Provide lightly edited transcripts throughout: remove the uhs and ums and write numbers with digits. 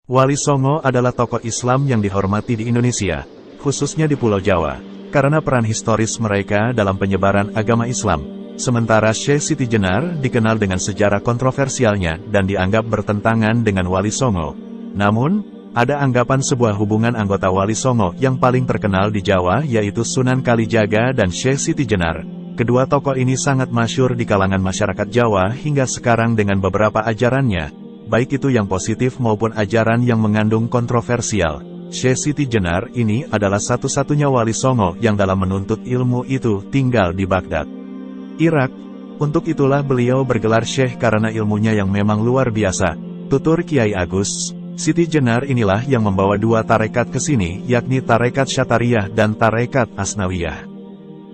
Wali Songo adalah tokoh Islam yang dihormati di Indonesia, khususnya di Pulau Jawa, karena peran historis mereka dalam penyebaran agama Islam. Sementara Syekh Siti Jenar dikenal dengan sejarah kontroversialnya dan dianggap bertentangan dengan Wali Songo. Namun, ada anggapan sebuah hubungan anggota Wali Songo yang paling terkenal di Jawa yaitu Sunan Kalijaga dan Syekh Siti Jenar. Kedua tokoh ini sangat masyhur di kalangan masyarakat Jawa hingga sekarang dengan beberapa ajarannya, baik itu yang positif maupun ajaran yang mengandung kontroversial. Syekh Siti Jenar ini adalah satu-satunya Wali Songo yang dalam menuntut ilmu itu tinggal di Baghdad, Irak. Untuk itulah beliau bergelar Syekh karena ilmunya yang memang luar biasa. Tutur Kiai Agus, Siti Jenar inilah yang membawa dua tarekat ke sini, yakni tarekat Syatariyah dan tarekat Asnawiyah.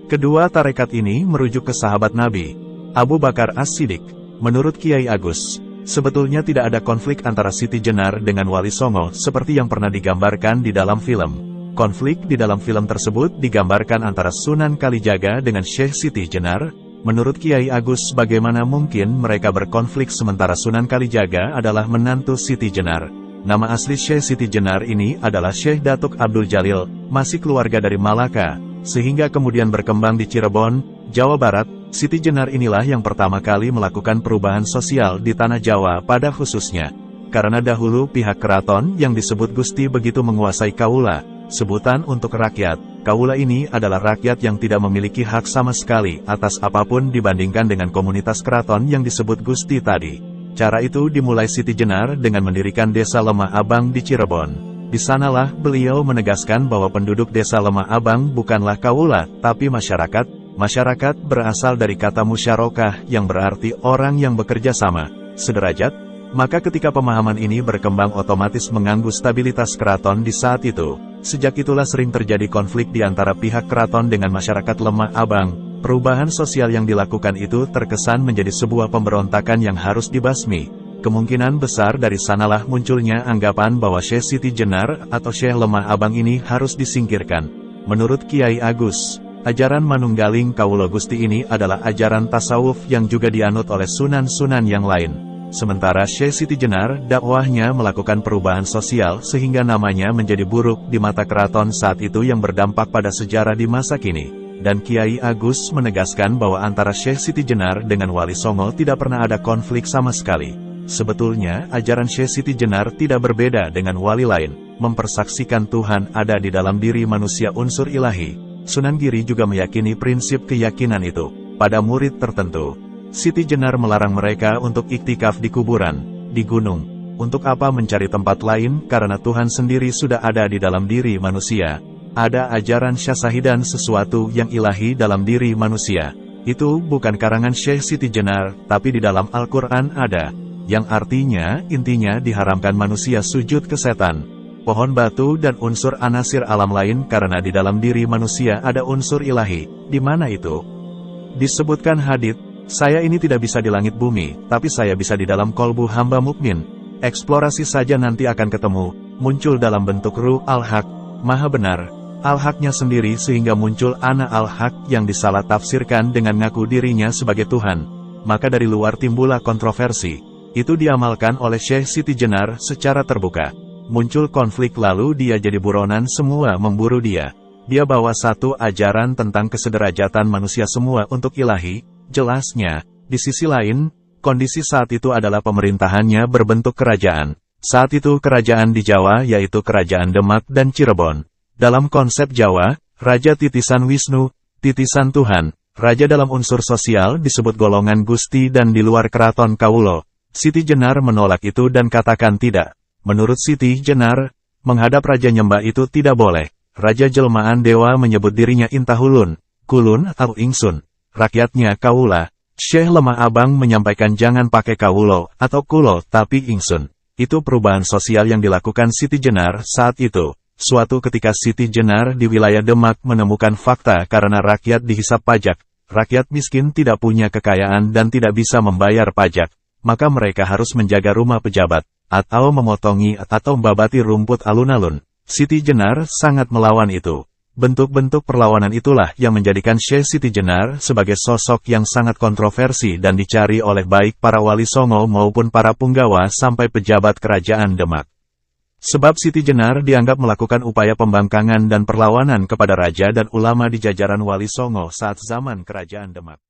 Kedua tarekat ini merujuk ke sahabat Nabi, Abu Bakar As-Siddiq. Menurut Kiai Agus, sebetulnya tidak ada konflik antara Siti Jenar dengan Wali Songo seperti yang pernah digambarkan di dalam film. Konflik di dalam film tersebut digambarkan antara Sunan Kalijaga dengan Syekh Siti Jenar. Menurut Kiai Agus, bagaimana mungkin mereka berkonflik sementara Sunan Kalijaga adalah menantu Siti Jenar. Nama asli Syekh Siti Jenar ini adalah Syekh Datuk Abdul Jalil, masih keluarga dari Malaka, sehingga kemudian berkembang di Cirebon, Jawa Barat. Siti Jenar inilah yang pertama kali melakukan perubahan sosial di tanah Jawa pada khususnya. Karena dahulu pihak keraton yang disebut Gusti begitu menguasai kaula, sebutan untuk rakyat. Kaula ini adalah rakyat yang tidak memiliki hak sama sekali atas apapun dibandingkan dengan komunitas keraton yang disebut Gusti tadi. Cara itu dimulai Siti Jenar dengan mendirikan Desa Lemah Abang di Cirebon. Di sanalah beliau menegaskan bahwa penduduk Desa Lemah Abang bukanlah kaula, tapi masyarakat. Masyarakat berasal dari kata musyarakah yang berarti orang yang bekerja sama, sederajat. Maka ketika pemahaman ini berkembang otomatis mengganggu stabilitas keraton di saat itu. Sejak itulah sering terjadi konflik di antara pihak keraton dengan masyarakat Lemah Abang. Perubahan sosial yang dilakukan itu terkesan menjadi sebuah pemberontakan yang harus dibasmi. Kemungkinan besar dari sanalah munculnya anggapan bahwa Syekh Siti Jenar atau Syekh Lemah Abang ini harus disingkirkan. Menurut Kiai Agus, ajaran Manunggaling Kawula Gusti ini adalah ajaran tasawuf yang juga dianut oleh sunan-sunan yang lain. Sementara Syekh Siti Jenar dakwahnya melakukan perubahan sosial sehingga namanya menjadi buruk di mata keraton saat itu yang berdampak pada sejarah di masa kini. Dan Kiai Agus menegaskan bahwa antara Syekh Siti Jenar dengan Wali Songo tidak pernah ada konflik sama sekali. Sebetulnya ajaran Syekh Siti Jenar tidak berbeda dengan wali lain, mempersaksikan Tuhan ada di dalam diri manusia unsur ilahi. Sunan Giri juga meyakini prinsip keyakinan itu pada murid tertentu. Siti Jenar melarang mereka untuk iktikaf di kuburan, di gunung. Untuk apa mencari tempat lain, karena Tuhan sendiri sudah ada di dalam diri manusia. Ada ajaran Syahsahidan sesuatu yang ilahi dalam diri manusia. Itu bukan karangan Syekh Siti Jenar, tapi di dalam Al-Quran ada. Yang artinya, intinya diharamkan manusia sujud ke setan, pohon batu dan unsur anasir alam lain karena di dalam diri manusia ada unsur ilahi. Di mana itu? Disebutkan hadits, saya ini tidak bisa di langit bumi, tapi saya bisa di dalam kolbu hamba mukmin. Eksplorasi saja nanti akan ketemu, muncul dalam bentuk Ruh Al-Haq, Maha Benar. Al-Haqnya sendiri sehingga muncul Ana Al-Haq yang disalah tafsirkan dengan ngaku dirinya sebagai Tuhan. Maka dari luar timbullah kontroversi. Itu diamalkan oleh Syekh Siti Jenar secara terbuka. Muncul konflik lalu dia jadi buronan semua memburu dia. Dia bawa satu ajaran tentang kesederajatan manusia semua untuk ilahi. Jelasnya, di sisi lain, kondisi saat itu adalah pemerintahannya berbentuk kerajaan. Saat itu kerajaan di Jawa yaitu Kerajaan Demak dan Cirebon. Dalam konsep Jawa, Raja titisan Wisnu, titisan Tuhan. Raja dalam unsur sosial disebut golongan Gusti dan di luar keraton Kawulo. Siti Jenar menolak itu dan katakan tidak. Menurut Siti Jenar, menghadap Raja Nyembah itu tidak boleh. Raja jelmaan dewa menyebut dirinya Intahulun, Kulun atau Ingsun. Rakyatnya Kawula. Syekh Lemah Abang menyampaikan jangan pakai Kawulo atau Kulo tapi Ingsun. Itu perubahan sosial yang dilakukan Siti Jenar saat itu. Suatu ketika Siti Jenar di wilayah Demak menemukan fakta karena rakyat dihisap pajak. Rakyat miskin tidak punya kekayaan dan tidak bisa membayar pajak. Maka mereka harus menjaga rumah pejabat, atau memotongi atau membabati rumput alun-alun. Siti Jenar sangat melawan itu. Bentuk-bentuk perlawanan itulah yang menjadikan Syekh Siti Jenar sebagai sosok yang sangat kontroversi dan dicari oleh baik para wali songo maupun para punggawa sampai pejabat kerajaan Demak. Sebab Siti Jenar dianggap melakukan upaya pembangkangan dan perlawanan kepada raja dan ulama di jajaran Wali Songo saat zaman Kerajaan Demak.